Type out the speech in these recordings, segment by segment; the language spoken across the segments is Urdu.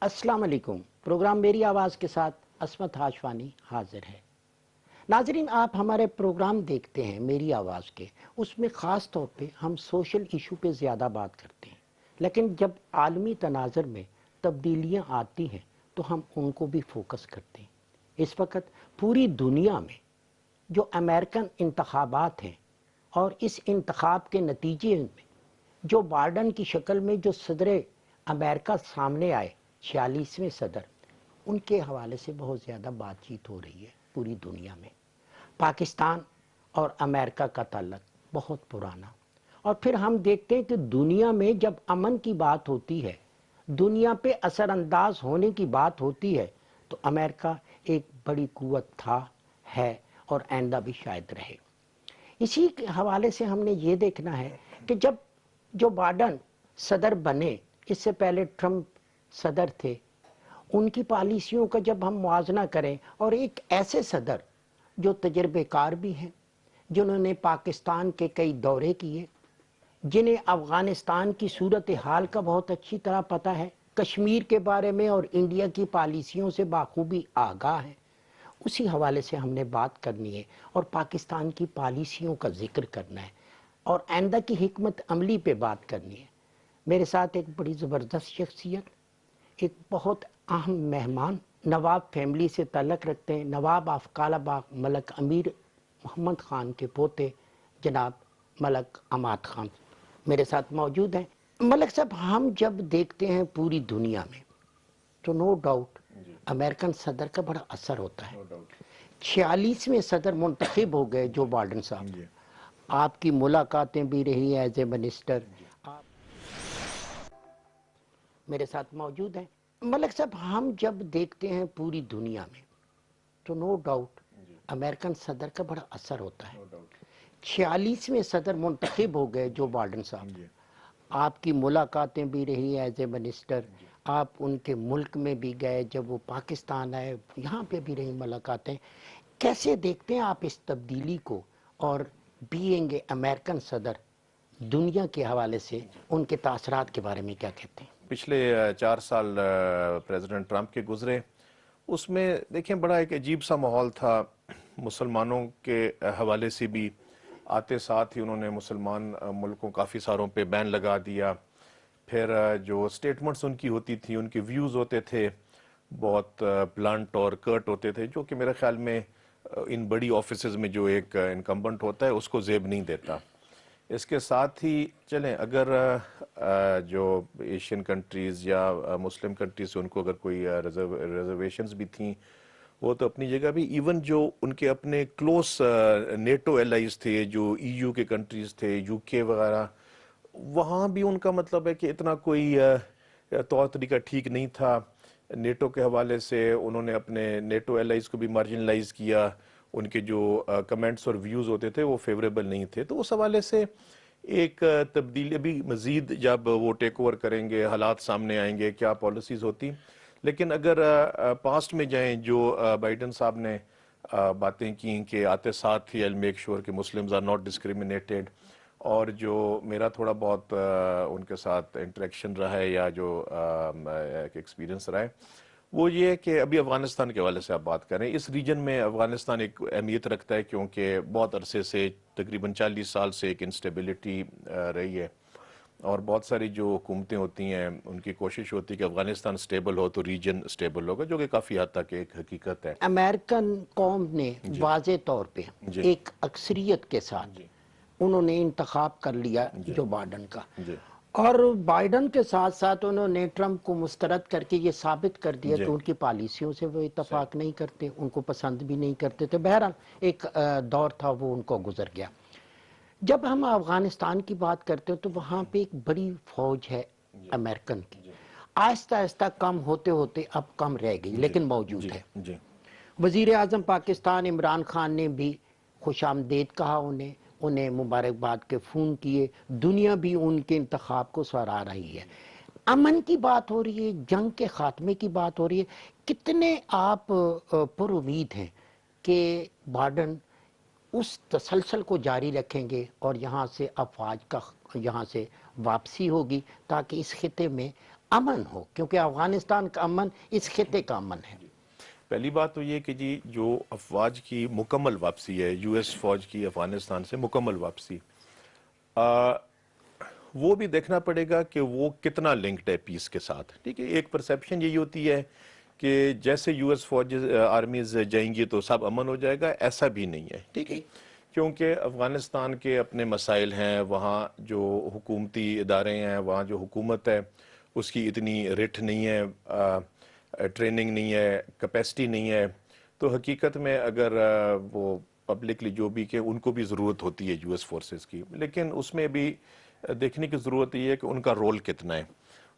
السلام علیکم۔ پروگرام میری آواز کے ساتھ عصمت ہاشوانی حاضر ہے۔ ناظرین، آپ ہمارے پروگرام دیکھتے ہیں میری آواز کے، اس میں خاص طور پہ ہم سوشل ایشو پہ زیادہ بات کرتے ہیں، لیکن جب عالمی تناظر میں تبدیلیاں آتی ہیں تو ہم ان کو بھی فوکس کرتے ہیں۔ اس وقت پوری دنیا میں جو امریکن انتخابات ہیں اور اس انتخاب کے نتیجے میں جو بائیڈن کی شکل میں جو صدر امریکہ سامنے آئے، 46ویں صدر، ان کے حوالے سے بہت زیادہ بات چیت ہو رہی ہے پوری دنیا میں۔ پاکستان اور امریکہ کا تعلق بہت پرانا، اور پھر ہم دیکھتے ہیں کہ دنیا میں جب امن کی بات ہوتی ہے، دنیا پہ اثر انداز ہونے کی بات ہوتی ہے، تو امریکہ ایک بڑی قوت تھا، ہے اور آئندہ بھی شاید رہے۔ اسی کے حوالے سے ہم نے یہ دیکھنا ہے کہ جب جو بائیڈن صدر بنے، اس سے پہلے ٹرمپ صدر تھے، ان کی پالیسیوں کا جب ہم موازنہ کریں، اور ایک ایسے صدر جو تجربے کار بھی ہیں، جنہوں نے پاکستان کے کئی دورے کیے، جنہیں افغانستان کی صورتحال کا بہت اچھی طرح پتہ ہے، کشمیر کے بارے میں اور انڈیا کی پالیسیوں سے بخوبی آگاہ ہیں، اسی حوالے سے ہم نے بات کرنی ہے اور پاکستان کی پالیسیوں کا ذکر کرنا ہے اور آئندہ کی حکمت عملی پہ بات کرنی ہے۔ میرے ساتھ ایک بڑی زبردست شخصیت، ایک بہت اہم مہمان، نواب فیملی سے تعلق رکھتے ہیں، نواب آف کالا باغ ملک امیر محمد خان کے پوتے جناب ملک عماد خان میرے ساتھ موجود ہیں۔ ملک صاحب، ہم جب دیکھتے ہیں پوری دنیا میں تو نو ڈاؤٹ امریکن صدر کا بڑا اثر ہوتا ہے۔ 46ویں صدر منتخب ہو گئے جو بائیڈن صاحب، آپ کی ملاقاتیں بھی رہی ایز اے منسٹر، آپ میرے ساتھ موجود ہیں۔ ملک صاحب، ہم جب دیکھتے ہیں پوری دنیا میں تو نو ڈاؤٹ امریکن صدر کا بڑا اثر ہوتا ہے۔ 46ویں صدر منتخب ہو گئے جو بائیڈن صاحب، آپ کی ملاقاتیں بھی رہی ایز اے منسٹر، آپ ان کے ملک میں بھی گئے، جب وہ پاکستان آئے یہاں پہ بھی رہی ملاقاتیں۔ کیسے دیکھتے ہیں آپ اس تبدیلی کو، اور بینگ اے امریکن صدر دنیا کے حوالے سے ان کے تاثرات کے بارے میں کیا کہتے ہیں؟ پچھلے 4 سال پریزیڈنٹ ٹرمپ کے گزرے، اس میں دیکھیں بڑا ایک عجیب سا ماحول تھا، مسلمانوں کے حوالے سے بھی آتے ساتھ ہی انہوں نے مسلمان ملکوں کافی ساروں پہ بین لگا دیا۔ پھر جو سٹیٹمنٹس ان کی ہوتی تھی، ان کے ویوز ہوتے تھے بہت بلنٹ اور کرٹ ہوتے تھے، جو کہ میرے خیال میں ان بڑی آفیسز میں جو ایک انکمبنٹ ہوتا ہے اس کو زیب نہیں دیتا۔ اس کے ساتھ ہی چلیں، اگر جو ایشین کنٹریز یا مسلم کنٹریز ان کو اگر کوئی ریزرویشنز بھی تھیں، وہ تو اپنی جگہ بھی، ایون جو ان کے اپنے کلوز نیٹو ایلائز تھے، جو ای یو کے کنٹریز تھے، یو کے وغیرہ، وہاں بھی ان کا مطلب ہے کہ اتنا کوئی طور طریقہ ٹھیک نہیں تھا۔ نیٹو کے حوالے سے انہوں نے اپنے نیٹو ایلائز کو بھی مارجنلائز کیا، ان کے جو کمنٹس اور ویوز ہوتے تھے وہ فیوریبل نہیں تھے۔ تو اس حوالے سے ایک تبدیلی ابھی مزید جب وہ ٹیک اوور کریں گے، حالات سامنے آئیں گے کیا پالیسیز ہوتی۔ لیکن اگر پاسٹ میں جائیں، جو بائیڈن صاحب نے باتیں کی کہ آتے ساتھ ہی I'll make sure کہ مسلمز are not discriminated، اور جو میرا تھوڑا بہت ان کے ساتھ انٹریکشن رہا ہے یا جو ایکسپیرینس رہا ہے، وہ یہ ہے کہ ابھی افغانستان کے حوالے سے آپ بات کریں، اس ریجن میں افغانستان ایک اہمیت رکھتا ہے، کیونکہ بہت عرصے سے تقریباً 40 سال سے ایک انسٹیبلٹی رہی ہے، اور بہت ساری جو حکومتیں ہوتی ہیں ان کی کوشش ہوتی ہے کہ افغانستان سٹیبل ہو تو ریجن سٹیبل ہوگا، جو کہ کافی حد تک ایک حقیقت ہے۔ امریکن قوم نے واضح طور پہ ایک اکثریت کے ساتھ انہوں نے انتخاب کر لیا جو بائیڈن کا، اور بائیڈن کے ساتھ ساتھ انہوں نے ٹرمپ کو مسترد کر کے یہ ثابت کر دیا کہ ان کی پالیسیوں سے وہ اتفاق نہیں کرتے، ان کو پسند بھی نہیں کرتے تھے۔ بہرحال ایک دور تھا، وہ ان کو گزر گیا۔ جب ہم افغانستان کی بات کرتے ہیں تو وہاں پہ ایک بڑی فوج ہے امریکن کی، آہستہ آہستہ کم ہوتے ہوتے اب کم رہ گئی لیکن موجود ہے۔ وزیر اعظم پاکستان عمران خان نے بھی خوش آمدید کہا انہیں مبارکباد کے فون کیے، دنیا بھی ان کے انتخاب کو سراہ رہی ہے۔ امن کی بات ہو رہی ہے، جنگ کے خاتمے کی بات ہو رہی ہے، کتنے آپ پر امید ہیں کہ بائیڈن اس تسلسل کو جاری رکھیں گے اور یہاں سے افواج کا، یہاں سے واپسی ہوگی تاکہ اس خطے میں امن ہو، کیونکہ افغانستان کا امن اس خطے کا امن ہے۔ پہلی بات تو یہ کہ جی جو افواج کی مکمل واپسی ہے، یو ایس فوج کی افغانستان سے مکمل واپسی، وہ بھی دیکھنا پڑے گا کہ وہ کتنا لنکڈ ہے پیس کے ساتھ، ٹھیک ہے۔ ایک پرسیپشن یہی ہوتی ہے کہ جیسے یو ایس فوج آرمیز جائیں گی تو سب امن ہو جائے گا، ایسا بھی نہیں ہے، ٹھیک ہے، کیونکہ افغانستان کے اپنے مسائل ہیں، وہاں جو حکومتی ادارے ہیں، وہاں جو حکومت ہے اس کی اتنی رٹ نہیں ہے، ٹریننگ نہیں ہے، کیپیسٹی نہیں ہے، تو حقیقت میں اگر وہ پبلکلی جو بھی کہ ان کو بھی ضرورت ہوتی ہے یو ایس فورسز کی، لیکن اس میں بھی دیکھنے کی ضرورت یہ ہے کہ ان کا رول کتنا ہے۔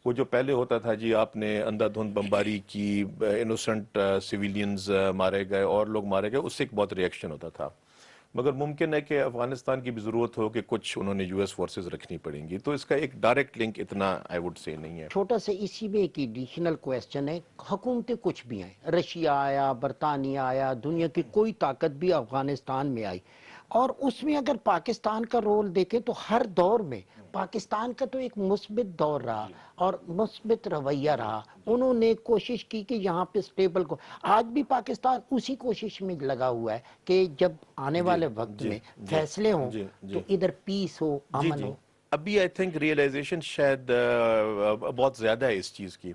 وہ جو پہلے ہوتا تھا جی آپ نے اندھا دھند بمباری کی، انوسنٹ سویلینز مارے گئے اور لوگ مارے گئے، اس سے ایک بہت ریئیکشن ہوتا تھا، مگر ممکن ہے کہ افغانستان کی بھی ضرورت ہو کہ کچھ انہوں نے یو ایس فورسز رکھنی پڑیں گی، تو اس کا ایک ڈائریکٹ لنک اتنا آئی وڈ سے نہیں ہے۔ چھوٹا سا اسی میں ایک ایڈیشنل کویسچن ہے، حکومتیں کچھ بھی آئیں، رشیا آیا، برطانیہ آیا، دنیا کی کوئی طاقت بھی افغانستان میں آئی، اور اس میں اگر پاکستان کا رول دیکھیں تو ہر دور میں پاکستان کا تو ایک مثبت دور رہا اور مثبت رویہ رہا، انہوں نے کوشش کی کہ یہاں پہ سٹیبل کو، آج بھی پاکستان اسی کوشش میں لگا ہوا ہے کہ جب آنے جی والے وقت جی میں جی فیصلے ہوں جی تو جی ادھر پیس ہو، جی امن جی ہو۔ ابھی آئی تھنک ریئلائزیشن شاید بہت زیادہ ہے اس چیز کی،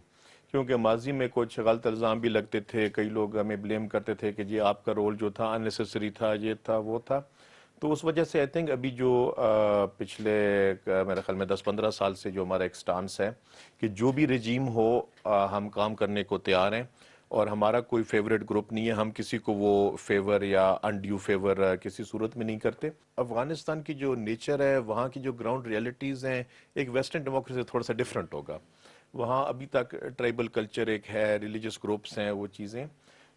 کیونکہ ماضی میں کچھ غلط الزام بھی لگتے تھے، کئی لوگ ہمیں بلیم کرتے تھے کہ جی آپ کا رول جو تھا اننیسیسری تھا، یہ تھا وہ تھا، تو اس وجہ سے آئی تھنک ابھی جو پچھلے میرے خیال میں 10-15 سال سے جو ہمارا ایک سٹانس ہے کہ جو بھی رجیم ہو ہم کام کرنے کو تیار ہیں، اور ہمارا کوئی فیوریٹ گروپ نہیں ہے، ہم کسی کو وہ فیور یا انڈیو فیور کسی صورت میں نہیں کرتے۔ افغانستان کی جو نیچر ہے، وہاں کی جو گراؤنڈ ریئلٹیز ہیں، ایک ویسٹرن ڈیموکریسی سے تھوڑا سا ڈیفرنٹ ہوگا، وہاں ابھی تک ٹرائبل کلچر ایک ہے، ریلیجس گروپس ہیں، وہ چیزیں،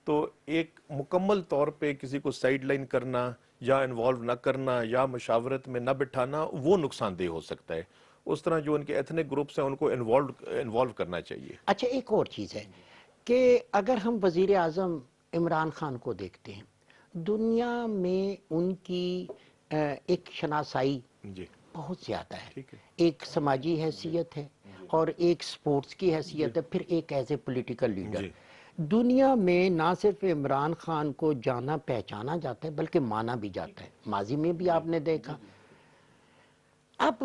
تو ایک مکمل طور پہ کسی کو سائیڈ لائن کرنا یا انوالو نہ کرنا یا مشاورت میں نہ بٹھانا، وہ نقصان دہ ہو سکتا ہے۔ اس طرح جو ان کے ایتھنک گروپس ہیں ان کو انوالو کرنا چاہیے۔ اچھا ایک اور چیز ہے کہ اگر ہم وزیر اعظم عمران خان کو دیکھتے ہیں، دنیا میں ان کی ایک شناسائی جی بہت زیادہ ہے، ٹھیک ہے ایک سماجی حیثیت ہے اور ایک سپورٹس کی حیثیت ہے، پھر ایک ایز اے پولیٹیکل لیڈر۔ جی دنیا میں نہ صرف عمران خان کو جانا پہچانا جاتا ہے بلکہ مانا بھی جاتا ہے، ماضی میں بھی آپ نے دیکھا۔ اب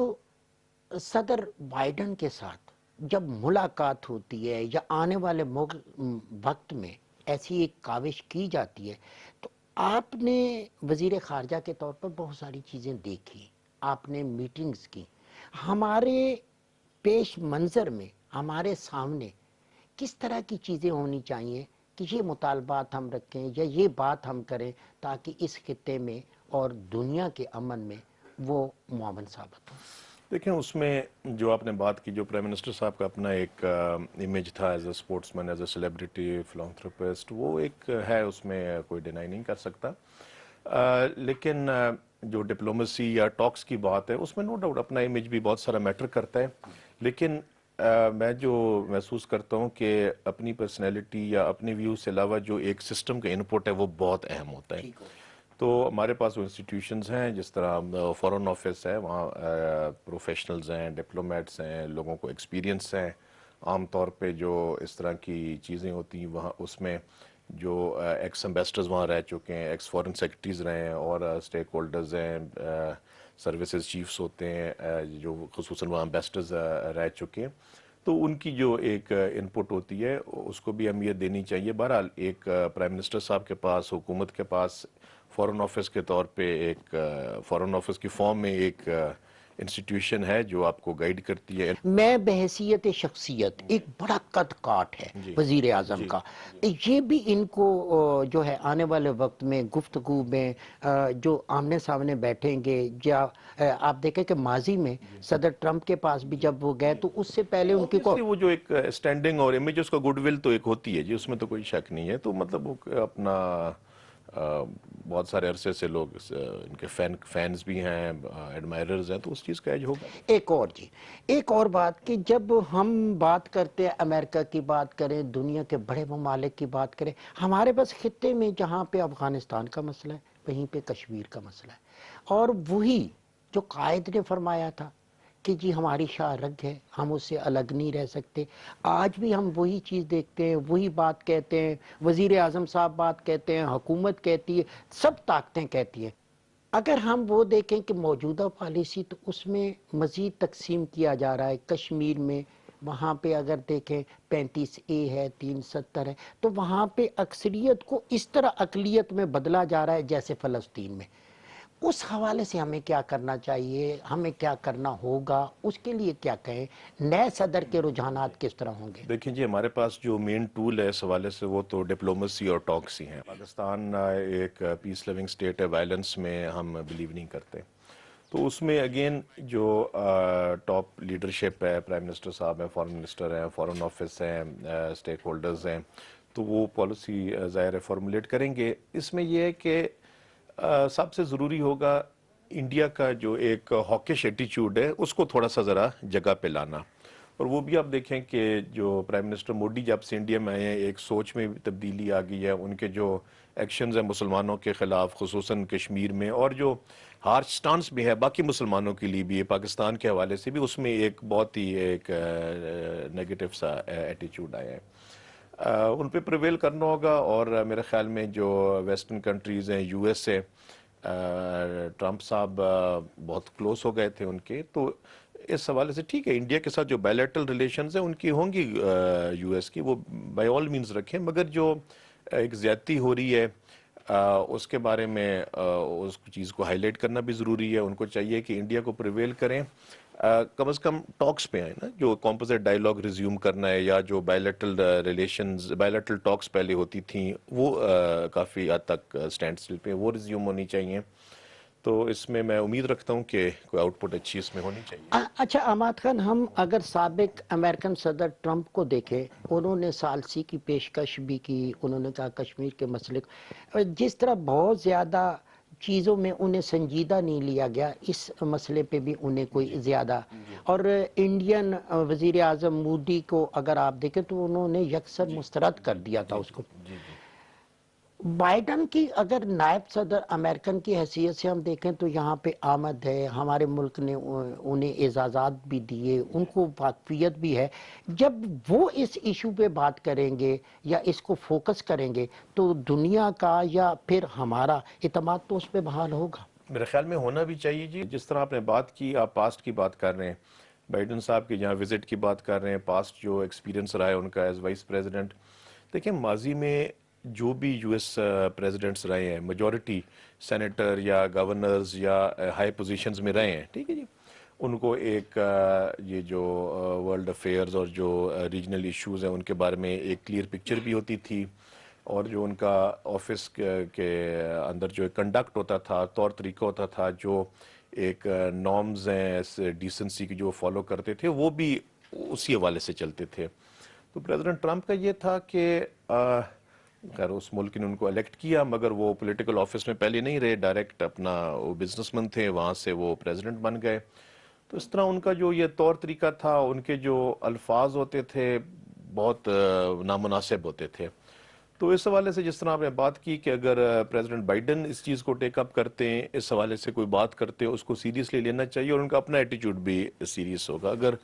صدر بائیڈن کے ساتھ جب ملاقات ہوتی ہے یا آنے والے وقت میں ایسی ایک کاوش کی جاتی ہے تو آپ نے وزیر خارجہ کے طور پر بہت ساری چیزیں دیکھی، آپ نے میٹنگز کی، ہمارے پیش منظر میں ہمارے سامنے کس طرح کی چیزیں ہونی چاہیے کہ یہ مطالبات ہم رکھیں یا یہ بات ہم کریں تاکہ اس خطے میں اور دنیا کے امن میں وہ معاون ثابت ہو؟ دیکھیں اس میں جو آپ نے بات کی، جو پرائم منسٹر صاحب کا اپنا ایک امیج تھا as a sportsman, as a celebrity, philanthropist, وہ ایک ہے، اس میں کوئی ڈینائی نہیں کر سکتا، لیکن جو ڈپلومیسی یا ٹاکس کی بات ہے اس میں نو ڈاؤٹ اپنا امیج بھی بہت سارا میٹر کرتا ہے، لیکن میں جو محسوس کرتا ہوں کہ اپنی پرسنالٹی یا اپنے ویو سے علاوہ جو ایک سسٹم کا انپٹ ہے وہ بہت اہم ہوتا ہے۔ تو ہمارے پاس وہ انسٹیٹیوشنز ہیں، جس طرح فارن آفس ہے، وہاں پروفیشنلز ہیں، ڈپلومیٹس ہیں، لوگوں کو ایکسپیرینس ہیں، عام طور پہ جو اس طرح کی چیزیں ہوتی ہیں وہاں اس میں جو ایکس امبیسڈرز وہاں رہ چکے ہیں، ایکس فارن سیکرٹریز رہے ہیں، اور اسٹیک ہولڈرز ہیں، سروسز چیفز ہوتے ہیں جو خصوصاً وہاں امبیسڈرز رہ چکے ہیں، تو ان کی جو ایک انپٹ ہوتی ہے اس کو بھی اہمیت دینی چاہیے۔ بہرحال ایک پرائم منسٹر صاحب کے پاس، حکومت کے پاس فارن آفس کے طور پہ ایک فارن آفس کی فارم میں ایک انسٹیٹیوشن ہے جو آپ کو گائیڈ کرتی ہے۔ میں بحیثیت شخصیت ایک بڑا قد کاٹ ہے جی وزیر اعظم جی کا، یہ بھی ان کو جو ہے آنے والے وقت میں گفتگو میں جو آمنے سامنے بیٹھیں گے، یا آپ دیکھیں کہ ماضی میں صدر ٹرمپ کے پاس بھی جب وہ گئے تو اس سے پہلے ان کی Obviously وہ جو ایک اسٹینڈنگ اور امیج اس کا گڈ ول تو ایک ہوتی ہے جی، اس میں تو کوئی شک نہیں ہے، تو مطلب وہ اپنا بہت سارے عرصے سے لوگ ان کے فینز بھی ہیں، ایڈمائررز ہیں، تو اس چیز کا ایج ہوگا۔ ایک اور جی، ایک اور بات کہ جب ہم بات کرتے ہیں امریکہ کی بات کریں، دنیا کے بڑے ممالک کی بات کریں، ہمارے پاس خطے میں جہاں پہ افغانستان کا مسئلہ ہے وہیں پہ کشمیر کا مسئلہ ہے، اور وہی جو قائد نے فرمایا تھا کہ جی ہماری شاہ رگ ہے، ہم اس سے الگ نہیں رہ سکتے. آج بھی ہم وہی چیز دیکھتے ہیں، وہی بات کہتے ہیں، وزیر اعظم صاحب بات کہتے ہیں، حکومت کہتی ہے، سب طاقتیں کہتی ہیں. اگر ہم وہ دیکھیں کہ موجودہ پالیسی تو اس میں مزید تقسیم کیا جا رہا ہے. کشمیر میں وہاں پہ اگر دیکھیں 35A ہے، 370 ہے، تو وہاں پہ اکثریت کو اس طرح اقلیت میں بدلا جا رہا ہے جیسے فلسطین میں. اس حوالے سے ہمیں کیا کرنا چاہیے، ہمیں کیا کرنا ہوگا، اس کے لیے کیا کہیں، نئے صدر کے رجحانات کس طرح ہوں گے؟ دیکھیں جی، ہمارے پاس جو مین ٹول ہے اس حوالے سے وہ تو ڈپلومسی اور ٹاکس ہی ہیں. پاکستان ایک پیس لیونگ سٹیٹ ہے، وائلنس میں ہم بلیو نہیں کرتے. تو اس میں اگین جو ٹاپ لیڈرشپ ہے، پرائم منسٹر صاحب ہیں، فارن منسٹر ہیں، فارن آفس ہیں، اسٹیک ہولڈرز ہیں، تو وہ پالیسی ظاہر ہے فارمولیٹ کریں گے. اس میں یہ ہے کہ سب سے ضروری ہوگا انڈیا کا جو ایک ہاکش ایٹیچیوڈ ہے اس کو تھوڑا سا ذرا جگہ پہ لانا. اور وہ بھی آپ دیکھیں کہ جو پرائم منسٹر مودی جب سے انڈیا میں آئے ہیں، ایک سوچ میں بھی تبدیلی آ گئی ہے. ان کے جو ایکشنز ہیں مسلمانوں کے خلاف، خصوصاً کشمیر میں، اور جو ہارش سٹانس بھی ہے باقی مسلمانوں کے لیے بھی، پاکستان کے حوالے سے بھی، اس میں ایک بہت ہی ایک نیگیٹو سا ایٹیچیوڈ آیا ہے. ان پہ پریویل کرنا ہوگا. اور میرے خیال میں جو ویسٹرن کنٹریز ہیں، یو ایس اے، ٹرمپ صاحب بہت کلوز ہو گئے تھے ان کے، تو اس حوالے سے ٹھیک ہے انڈیا کے ساتھ جو بائلیٹرل ریلیشنز ہیں ان کی ہوں گی یو ایس کی، وہ بائی آل مینز رکھیں. مگر جو ایک زیادتی ہو رہی ہے اس کے بارے میں اس چیز کو ہائی لائٹ کرنا بھی ضروری ہے. ان کو چاہیے کہ انڈیا کو پریویل کریں، کم از کم ٹاکس پہ آئیں نا. جو کمپوزٹ ڈائیلاگ ریزیوم کرنا ہے، یا جو بائلیٹرل ریلیشنز، بائلیٹرل ٹاکس پہلے ہوتی تھیں، وہ کافی حد تک سٹینڈ سٹل پہ وہ ریزیوم ہونی چاہیے. تو اس میں امید رکھتا ہوں کہ کوئی آؤٹ پٹ اچھی اس میں ہونی چاہیے. اچھا عماد خان، ہم اگر سابق امریکن صدر ٹرمپ کو دیکھیں، انہوں نے ثالثی کی پیشکش بھی کی. انہوں نے کہا کشمیر کے مسئلے جس طرح بہت زیادہ چیزوں میں انہیں سنجیدہ نہیں لیا گیا، اس مسئلے پہ بھی انہیں کوئی زیادہ. اور انڈین وزیر اعظم مودی کو اگر آپ دیکھیں تو انہوں نے یکسر مسترد کر دیا تھا اس کو. جی جی. بائیڈن کی اگر نائب صدر امریکن کی حیثیت سے ہم دیکھیں تو یہاں پہ آمد ہے، ہمارے ملک نے انہیں اعزازات بھی دیے، ان کو واقفیت بھی ہے. جب وہ اس ایشو پہ بات کریں گے یا اس کو فوکس کریں گے تو دنیا کا یا پھر ہمارا اعتماد تو اس پہ بحال ہوگا. میرے خیال میں ہونا بھی چاہیے جی. جس طرح آپ نے بات کی، آپ پاسٹ کی بات کر رہے ہیں، بائیڈن صاحب کی جہاں وزٹ کی بات کر رہے ہیں، پاسٹ جو ایکسپیرینس رہا ہے ان کا ایز وائس پریزیڈنٹ. دیکھیں ماضی میں جو بھی یو ایس پریزیڈنٹس رہے ہیں، میجورٹی سینیٹر یا گورنرز یا ہائی پوزیشنز میں رہے ہیں، ٹھیک ہے جی، ان کو ایک یہ جو ورلڈ افیئرز اور جو ریجنل ایشوز ہیں ان کے بارے میں ایک کلیئر پکچر بھی ہوتی تھی. اور جو ان کا آفس کے اندر جو کنڈکٹ ہوتا تھا، طور طریقہ ہوتا تھا، جو ایک نارمز ہیں ڈیسنسی کی جو فالو کرتے تھے، وہ بھی اسی حوالے سے چلتے تھے. تو پریزیڈنٹ ٹرمپ کا یہ تھا کہ خیر اس ملک نے ان کو الیکٹ کیا، مگر وہ پولیٹیکل آفس میں پہلے نہیں رہے، ڈائریکٹ اپنا وہ بزنس مین تھے، وہاں سے وہ پریزیڈنٹ بن گئے. تو اس طرح ان کا جو یہ طور طریقہ تھا، ان کے جو الفاظ ہوتے تھے بہت نامناسب ہوتے تھے. تو اس حوالے سے جس طرح آپ نے بات کی کہ اگر پریزیڈنٹ بائیڈن اس چیز کو ٹیک اپ کرتے ہیں، اس حوالے سے کوئی بات کرتے ہیں، اس کو سیریسلی لینا چاہیے، اور ان کا اپنا ایٹیچیوڈ بھی سیریس ہوگا. اگر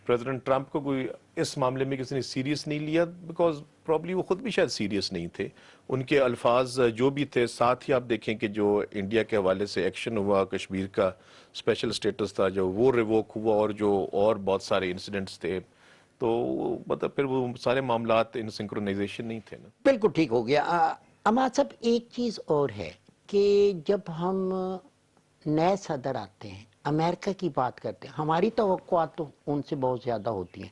پریزیڈنٹ ٹرمپ کو کوئی اس معاملے میں کسی نے سیریس نہیں لیا، بیکاز پرابلی وہ خود بھی شاید سیریس نہیں تھے، ان کے الفاظ جو بھی تھے. ساتھ ہی آپ دیکھیں کہ جو انڈیا کے حوالے سے ایکشن ہوا، کشمیر کا اسپیشل سٹیٹس تھا جو وہ ریووک ہوا، اور جو اور بہت سارے انسیڈنٹس تھے، تو مطلب پھر وہ سارے معاملات ان سنکرونائزیشن نہیں تھے نا. بالکل ٹھیک ہو گیا. عماد صاحب ایک چیز اور ہے کہ جب ہم نئے صدر آتے ہیں، امریکہ کی بات کرتے ہیں، ہماری توقعات تو ان سے بہت زیادہ ہوتی ہیں،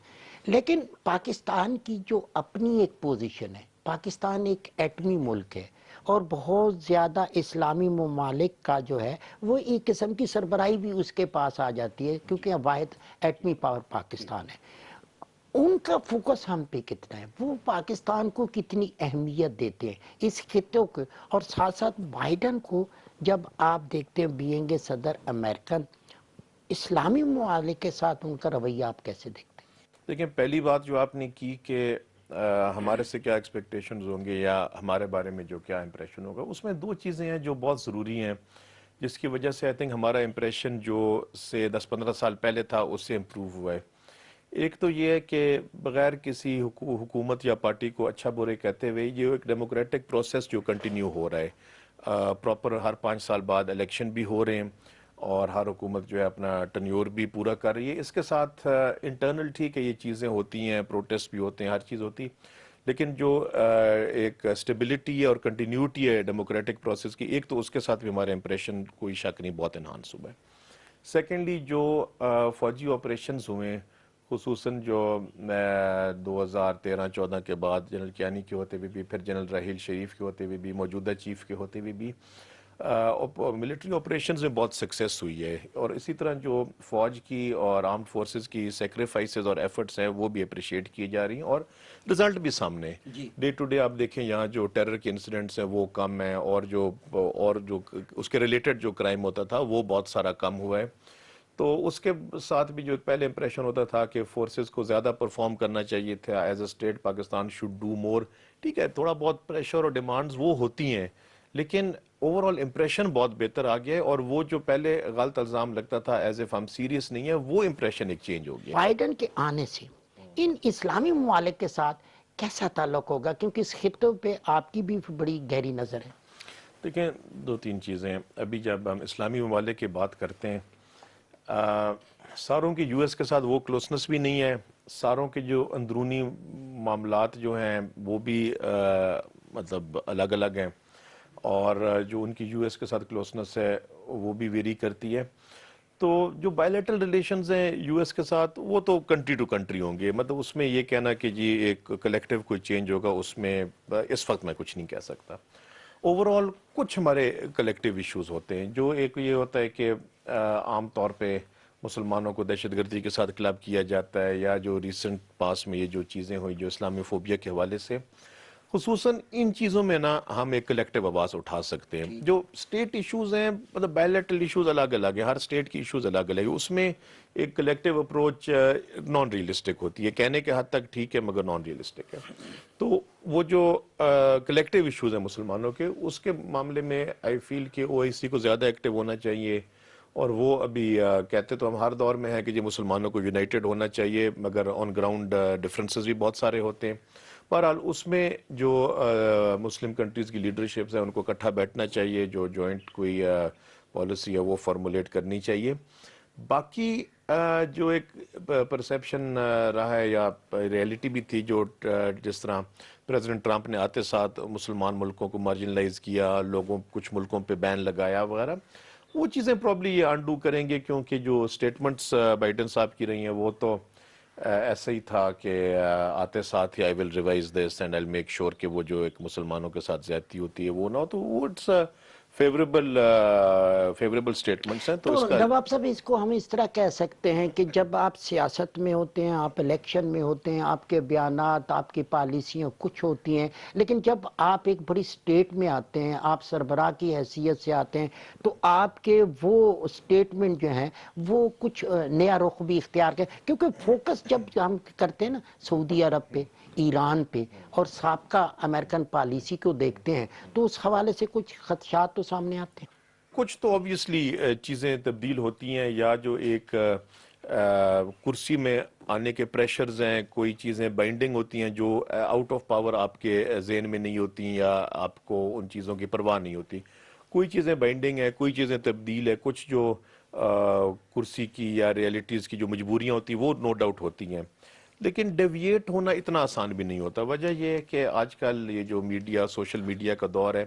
لیکن پاکستان کی جو اپنی ایک پوزیشن ہے، پاکستان ایک ایٹمی ملک ہے اور بہت زیادہ اسلامی ممالک کا جو ہے وہ ایک قسم کی سربراہی بھی اس کے پاس آ جاتی ہے، کیونکہ واحد ایٹمی پاور پاکستان ہے. ان کا فوکس ہم پہ کتنا ہے، وہ پاکستان کو کتنی اہمیت دیتے ہیں اس خطوں کو، اور ساتھ ساتھ بائیڈن کو جب آپ دیکھتے ہیں بینگ اے صدر امریکن، اسلامی ممالک کے ساتھ ان کا رویہ آپ کیسے دیکھتے ہیں؟ دیکھیں پہلی بات جو آپ نے کی کہ ہمارے سے کیا ایکسپیکٹیشنز ہوں گے یا ہمارے بارے میں جو کیا امپریشن ہوگا، اس میں دو چیزیں ہیں جو بہت ضروری ہیں جس کی وجہ سے آئی تھنک ہمارا امپریشن جو سے 10-15 سال پہلے تھا اس سے امپروو ہوا ہے. ایک تو یہ ہے کہ بغیر کسی حکومت یا پارٹی کو اچھا برے کہتے ہوئے یہ ایک ڈیموکریٹک پروسیس جو کنٹینیو ہو رہا ہے، پراپر ہر 5 سال بعد الیکشن بھی ہو رہے ہیں اور ہر حکومت جو ہے اپنا ٹنیور بھی پورا کر رہی ہے. اس کے ساتھ انٹرنل ٹھیک ہے یہ چیزیں ہوتی ہیں، پروٹیسٹ بھی ہوتے ہیں، ہر چیز ہوتی، لیکن جو ایک اسٹیبلٹی ہے اور کنٹینیوٹی ہے ڈیموکریٹک پروسیس کی، ایک تو اس کے ساتھ بھی ہمارے امپریشن کوئی شک نہیں بہت انہانس ہوا ہے. سیکنڈلی جو فوجی آپریشنز ہوئے ہیں، خصوصاً جو 2013-14 کے بعد جنرل کیانی کے ہوتے ہوئے بھی، پھر جنرل راحیل شریف کے ہوتے ہوئے بھی، موجودہ چیف کے ہوتے ہوئے بھی ملٹری آپریشنز میں بہت سکسیس ہوئی ہے. اور اسی طرح جو فوج کی اور آرمڈ فورسز کی سیکریفائسز اور ایفرٹس ہیں وہ بھی اپریشیٹ کی جا رہی ہیں اور رزلٹ بھی سامنے ہے. ڈے ٹو ڈے آپ دیکھیں یہاں جو ٹیرر کے انسیڈنٹس ہیں وہ کم ہیں، اور جو اس کے ریلیٹڈ جو کرائم ہوتا تھا وہ بہت سارا کم ہوا ہے. تو اس کے ساتھ بھی جو پہلے امپریشن ہوتا تھا کہ فورسز کو زیادہ پرفارم کرنا چاہیے تھا as a state, Pakistan should do more. ٹھیک ہے، تھوڑا بہت پریشر اور ڈیمانڈز وہ ہوتی ہیں، لیکن اوور آل امپریشن بہت بہتر آ گیا ہے. اور وہ جو پہلے غلط الزام لگتا تھا ایز اف ہم سیریس نہیں ہے، وہ امپریشن ایک چینج ہو گیا. بائیڈن کے آنے سے ان اسلامی ممالک کے ساتھ کیسا تعلق ہوگا، کیونکہ اس خطوں پہ آپ کی بھی بڑی گہری نظر ہے؟ دیکھیں، 2-3 چیزیں ہیں. ابھی جب ہم اسلامی ممالک کی بات کرتے ہیں، ساروں کی یو ایس کے ساتھ وہ کلوسنس بھی نہیں ہے، ساروں کے جو اندرونی معاملات جو ہیں وہ بھی مطلب الگ الگ ہیں، اور جو ان کی یو ایس کے ساتھ کلوسنس ہے وہ بھی ویری کرتی ہے. تو جو بائیلیٹرل ریلیشنز ہیں یو ایس کے ساتھ وہ تو کنٹری ٹو کنٹری ہوں گے. مطلب اس میں یہ کہنا کہ جی ایک کلیکٹیو کوئی چینج ہوگا، اس میں اس وقت میں کچھ نہیں کہہ سکتا. اوور آل کچھ ہمارے کلیکٹیو ایشوز ہوتے ہیں. جو ایک یہ ہوتا ہے کہ عام طور پہ مسلمانوں کو دہشت گردی کے ساتھ کلب کیا جاتا ہے، یا جو ریسنٹ پاس میں یہ جو چیزیں ہوئی جو اسلامی فوبیا کے حوالے سے، خصوصاً ان چیزوں میں نا ہم ایک کلیکٹیو آواز اٹھا سکتے ہیں. جو اسٹیٹ ایشوز ہیں، مطلب بائیلیٹرل ایشوز الگ الگ ہیں، ہر اسٹیٹ کی ایشوز الگ الگ ہیں، اس میں ایک کلیکٹیو اپروچ نان ریئلسٹک ہوتی ہے. کہنے کے حد تک ٹھیک ہے مگر نان ریئلسٹک ہے. تو وہ جو کلیکٹیو ایشوز ہیں مسلمانوں کے، اس کے معاملے میں آئی فیل کہ او آئی سی کو زیادہ ایکٹیو ہونا چاہیے. اور وہ ابھی کہتے تو ہم ہر دور میں ہیں کہ جی مسلمانوں کو یونائٹڈ ہونا چاہیے، مگر آن گراؤنڈ ڈفرینسز بھی بہت سارے ہوتے ہیں. بہرحال اس میں جو مسلم کنٹریز کی لیڈرشپس ہیں ان کو اکٹھا بیٹھنا چاہیے، جو جوائنٹ کوئی پالیسی ہے وہ فارمولیٹ کرنی چاہیے. باقی جو ایک پرسیپشن رہا ہے یا ریئلٹی بھی تھی، جو جس طرح پریزیڈنٹ ٹرمپ نے آتے ساتھ مسلمان ملکوں کو مارجنلائز کیا، لوگوں کچھ ملکوں پہ بین لگایا وغیرہ، وہ چیزیں پرابلی یہ انڈو کریں گے، کیونکہ جو سٹیٹمنٹس بائیڈن صاحب کی رہی ہیں وہ تو ایسا ہی تھا کہ آتے ساتھ ہی I will revise this and I make sure کہ وہ جو ایک مسلمانوں کے ساتھ زیادتی ہوتی ہے وہ نہ ہو. تو وہ اٹس فیوریبل سٹیٹمنٹس ہیں. تو تو اس کا نواب صاحب اس کو ہم اس طرح کہہ سکتے ہیں کہ جب آپ سیاست میں ہوتے ہیں، آپ الیکشن میں ہوتے ہیں، آپ کے بیانات، آپ کی پالیسیاں کچھ ہوتی ہیں، لیکن جب آپ ایک بڑی سٹیٹ میں آتے ہیں، آپ سربراہ کی حیثیت سے آتے ہیں، تو آپ کے وہ سٹیٹمنٹ جو ہیں وہ کچھ نیا رخ بھی اختیار کریں، کیونکہ فوکس جب ہم کرتے ہیں نا سعودی عرب پہ، ایران پہ اور سابقہ امریکن پالیسی کو دیکھتے ہیں، تو اس حوالے سے کچھ خدشات تو سامنے آتے ہیں. کچھ تو آبویسلی چیزیں تبدیل ہوتی ہیں، یا جو ایک کرسی میں آنے کے پریشرز ہیں، کوئی چیزیں بائنڈنگ ہوتی ہیں جو آؤٹ آف پاور آپ کے ذہن میں نہیں ہوتی، یا آپ کو ان چیزوں کی پرواہ نہیں ہوتی. کوئی چیزیں بائنڈنگ ہے، کوئی چیزیں تبدیل ہے، کچھ جو کرسی کی یا ریئلٹیز کی جو مجبوریاں ہوتی ہیں وہ نو ڈاؤٹ ہوتی ہیں. لیکن ڈیویٹ ہونا اتنا آسان بھی نہیں ہوتا. وجہ یہ ہے کہ آج کل یہ جو میڈیا، سوشل میڈیا کا دور ہے،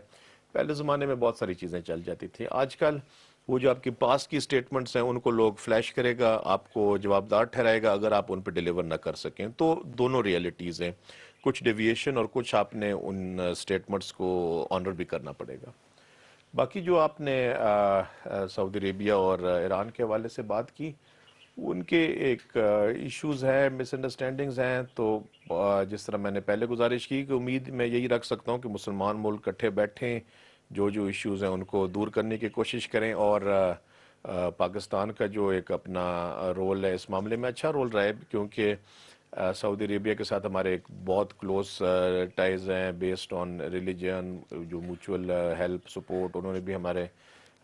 پہلے زمانے میں بہت ساری چیزیں چل جاتی تھیں. آج کل وہ جو آپ کی پاس کی سٹیٹمنٹس ہیں ان کو لوگ فلیش کرے گا، آپ کو جوابدار ٹھہرائے گا اگر آپ ان پہ ڈیلیور نہ کر سکیں. تو دونوں ریئلٹیز ہیں، کچھ ڈیویشن اور کچھ آپ نے ان سٹیٹمنٹس کو آنر بھی کرنا پڑے گا. باقی جو آپ نے سعودی عربیہ اور ایران کے حوالے سے بات کی، ان کے ایک ایشوز ہیں، مس انڈرسٹینڈنگز ہیں. تو جس طرح میں نے پہلے گزارش کی کہ امید میں یہی رکھ سکتا ہوں کہ مسلمان ملک اکٹھے بیٹھیں، جو ایشوز ہیں ان کو دور کرنے کی کوشش کریں. اور پاکستان کا جو ایک اپنا رول ہے اس معاملے میں اچھا رول رہا ہے، کیونکہ سعودی عربیہ کے ساتھ ہمارے ایک بہت کلوز ٹائز ہیں بیسڈ آن ریلیجن، جو میوچول ہیلپ سپورٹ، انہوں نے بھی ہمارے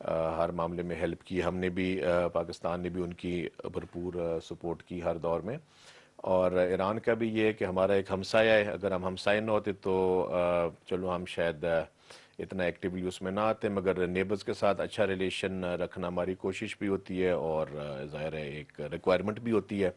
ہر معاملے میں ہیلپ کی. ہم نے بھی پاکستان نے بھی ان کی بھرپور سپورٹ کی ہر دور میں. اور ایران کا بھی یہ ہے کہ ہمارا ایک ہمسایہ ہے. اگر ہم ہمسائے نہ ہوتے تو چلو ہم شاید اتنا ایکٹیولی اس میں نہ آتے, مگر نیبرز کے ساتھ اچھا ریلیشن رکھنا ہماری کوشش بھی ہوتی ہے اور ظاہر ہے ایک ریکوائرمنٹ بھی ہوتی ہے.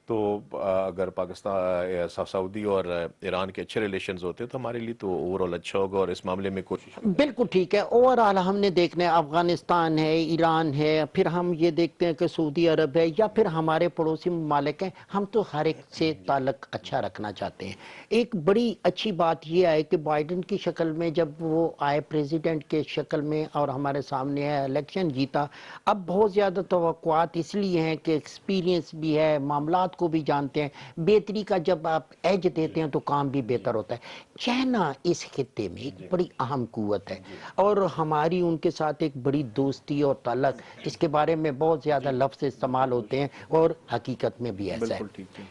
تو اگر پاکستان سعودی اور ایران کے اچھے ریلیشنز ہوتے تو ہمارے لیے تو اوور آل اچھا ہوگا, اور اس معاملے میں کوشش بھی کریں. بالکل ٹھیک ہے. اوورآل ہم نے دیکھنا ہے افغانستان ہے, ایران ہے, پھر ہم یہ دیکھتے ہیں کہ سعودی عرب ہے, یا پھر ہمارے پڑوسی ممالک ہیں, ہم تو ہر ایک سے تعلق اچھا رکھنا چاہتے ہیں. ایک بڑی اچھی بات یہ ہے کہ بائیڈن کی شکل میں جب وہ آئے پریزیڈنٹ کے شکل میں اور ہمارے سامنے ہے, الیکشن جیتا, اب بہت زیادہ توقعات اس لیے ہیں کہ ایکسپیرینس بھی ہے, معاملات کو بھی جانتے ہیں. بہتری کا جب آپ ایج دیتے ہیں تو کام بھی بہتر ہوتا ہے. چائنا اس خطے میں ایک بڑی اہم قوت ہے, اور ہماری ان کے ساتھ ایک بڑی دوستی اور تعلق, جس کے بارے میں بہت زیادہ لفظ استعمال ہوتے ہیں اور حقیقت میں بھی ایسا ہے. بالکل ٹھیک ہے.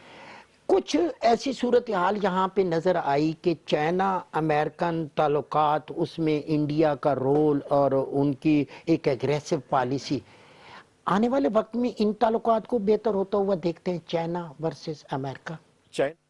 کچھ ایسی صورتحال یہاں پہ نظر آئی کہ چائنا امریکن تعلقات, اس میں انڈیا کا رول اور ان کی ایک ایگریسو پالیسی, آنے والے وقت میں ان تعلقات کو بہتر ہوتا ہوا دیکھتے ہیں چائنا ورسز امریکہ. چائنا